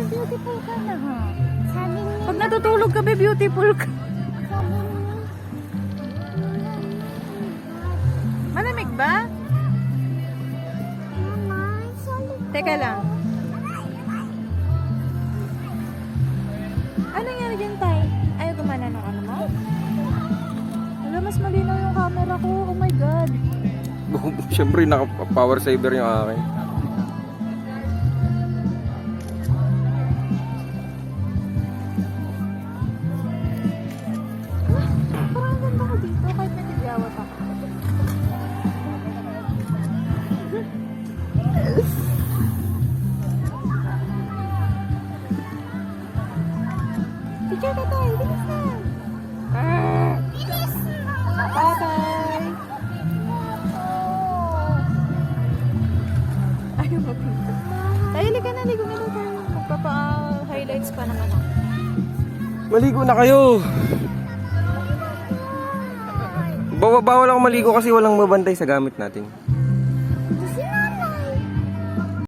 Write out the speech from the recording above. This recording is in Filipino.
beautiful ka na ha. Sabi niya, Pag natutulog ka, be, beautiful ka. sabi niya, Malamig ba? Mama, salit Teka lang. Ano nangyari dyan, Tay? Ayaw gumana ng ano mo? Wala, mas malinaw yung camera ko. Oh my God. Siyempre, naka-power saver yung akin. Parang ang ganda ko dito kahit natigyawat ako. Picture ka, Tay. Bilis na. Bilis mo! Bye-bye. Ayaw mo dito. Tay, halika na. Ligo na tayo. Magpapa-highlights pa naman ako. Maligo na kayo! Bawal ako maligo kasi walang mabantay sa gamit natin.